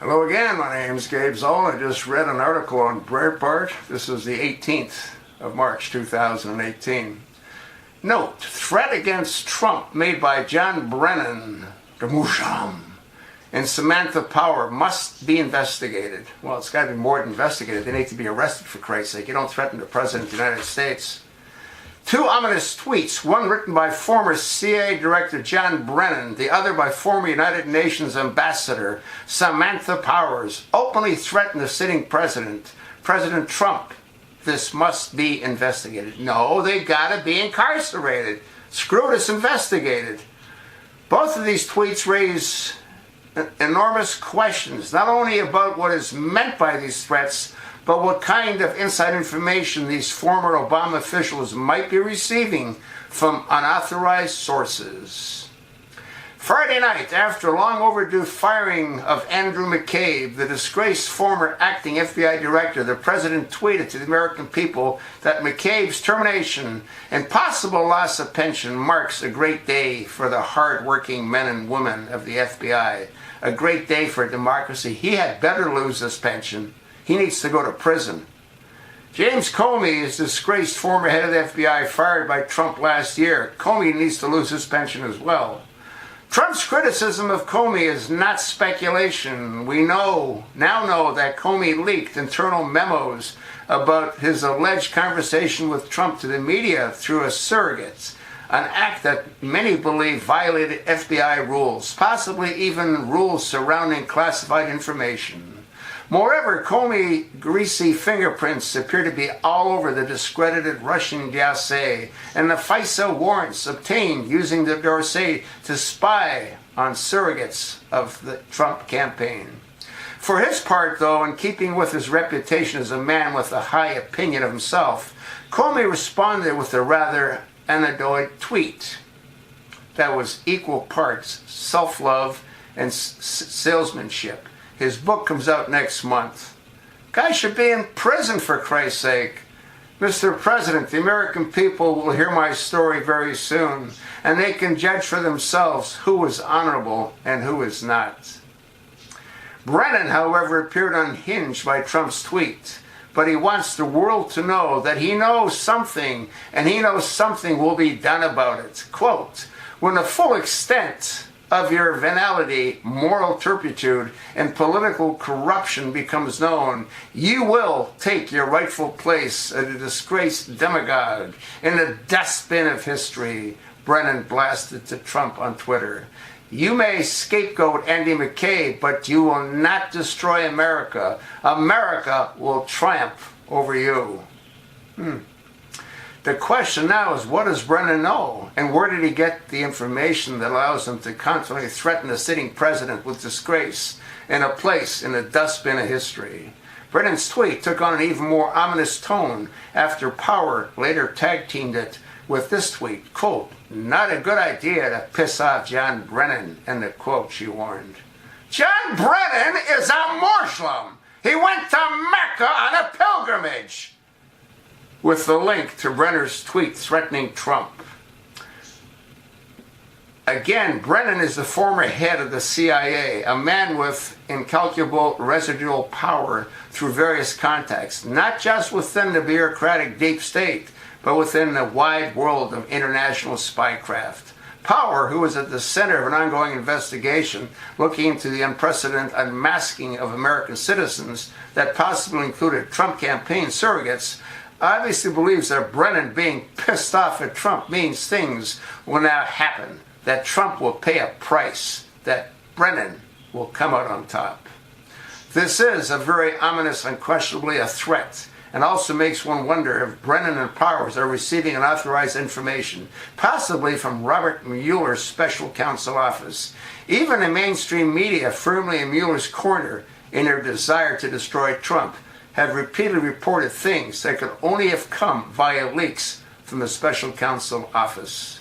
Hello again, my name is Gabe Zolna. I just read an article on Zolna Report. This is the 18th of March 2018. Note, threat against Trump made by John Brennan, and Samantha Power must be investigated. Well, it's got to be more than investigated. They need to be arrested, for Christ's sake. You don't threaten the President of the United States. Two ominous tweets, one written by former CIA Director John Brennan, the other by former United Nations Ambassador Samantha Powers, openly threaten the sitting president, President Trump. This must be investigated. No, they gotta be incarcerated. Screw this investigated. Both of these tweets raise enormous questions, not only about what is meant by these threats, but what kind of inside information these former Obama officials might be receiving from unauthorized sources. Friday night, after a long overdue firing of Andrew McCabe, the disgraced former acting FBI director, the president tweeted to the American people that McCabe's termination and possible loss of pension marks a great day for the hard-working men and women of the FBI, a great day for democracy. He had better lose his pension. He needs to go to prison. James Comey is disgraced former head of the FBI fired by Trump last year. Comey needs to lose his pension as well. Trump's criticism of Comey is not speculation. We now know that Comey leaked internal memos about his alleged conversation with Trump to the media through a surrogate, an act that many believe violated FBI rules, possibly even rules surrounding classified information. Moreover, Comey greasy fingerprints appear to be all over the discredited Russian dossier and the FISA warrants obtained using the dossier to spy on surrogates of the Trump campaign. For his part, though, in keeping with his reputation as a man with a high opinion of himself, Comey responded with a rather anodyne tweet that was equal parts self-love and salesmanship. His book comes out next month. Guy should be in prison, for Christ's sake. Mr. President, the American people will hear my story very soon, and they can judge for themselves who is honorable and who is not. Brennan, however, appeared unhinged by Trump's tweet, but he wants the world to know that he knows something, and he knows something will be done about it. Quote, when the full extent of your venality, moral turpitude, and political corruption becomes known, you will take your rightful place as a disgraced demagogue in the dustbin of history, Brennan blasted to Trump on Twitter. You may scapegoat Andy McCabe, but you will not destroy America. America will triumph over you. The question now is, what does Brennan know? And where did he get the information that allows him to constantly threaten the sitting president with disgrace and a place in the dustbin of history? Brennan's tweet took on an even more ominous tone after Power later tag-teamed it with this tweet, quote, not a good idea to piss off John Brennan, end of quote, she warned. John Brennan is a Muslim. He went to Mecca on a pilgrimage. With the link to Brenner's tweet threatening Trump. Again, Brennan is the former head of the CIA, a man with incalculable residual power through various contacts, not just within the bureaucratic deep state, but within the wide world of international spycraft. Power, who is at the center of an ongoing investigation looking into the unprecedented unmasking of American citizens that possibly included Trump campaign surrogates, obviously believes that Brennan being pissed off at Trump means things will now happen, that Trump will pay a price, that Brennan will come out on top. This is a very ominous, unquestionably a threat, and also makes one wonder if Brennan and Powers are receiving unauthorized information, possibly from Robert Mueller's special counsel office. Even the mainstream media, firmly in Mueller's corner in their desire to destroy Trump, have repeatedly reported things that could only have come via leaks from the special counsel office.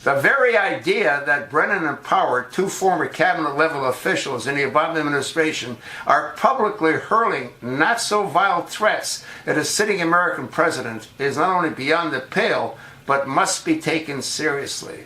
The very idea that Brennan and Power, two former cabinet-level officials in the Obama administration, are publicly hurling not-so-vile threats at a sitting American president is not only beyond the pale, but must be taken seriously.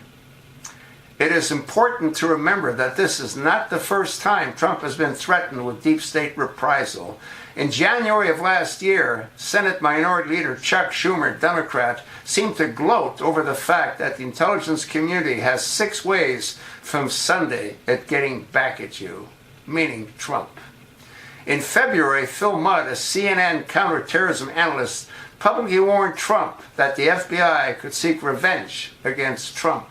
It is important to remember that this is not the first time Trump has been threatened with deep state reprisal. In January of last year, Senate Minority Leader Chuck Schumer, Democrat, seemed to gloat over the fact that the intelligence community has 6 ways from Sunday at getting back at you, meaning Trump. In February, Phil Mudd, a CNN counterterrorism analyst, publicly warned Trump that the FBI could seek revenge against Trump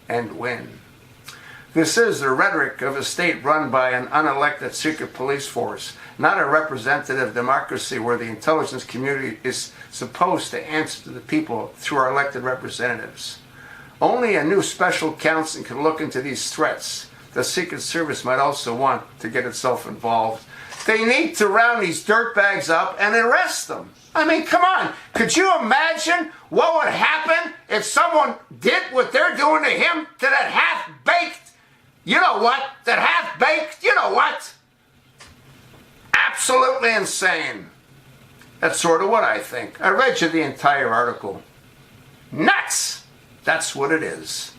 and win. This is the rhetoric of a state run by an unelected secret police force, not a representative democracy where the intelligence community is supposed to answer to the people through our elected representatives. Only a new special counsel can look into these threats. The Secret Service might also want to get itself involved. They need to round these dirtbags up and arrest them. I mean, come on. Could you imagine what would happen if someone did what they're doing to him, to that half-baked, you know what, that half-baked, you know what? Absolutely insane. That's sort of what I think. I read you the entire article. Nuts! That's what it is.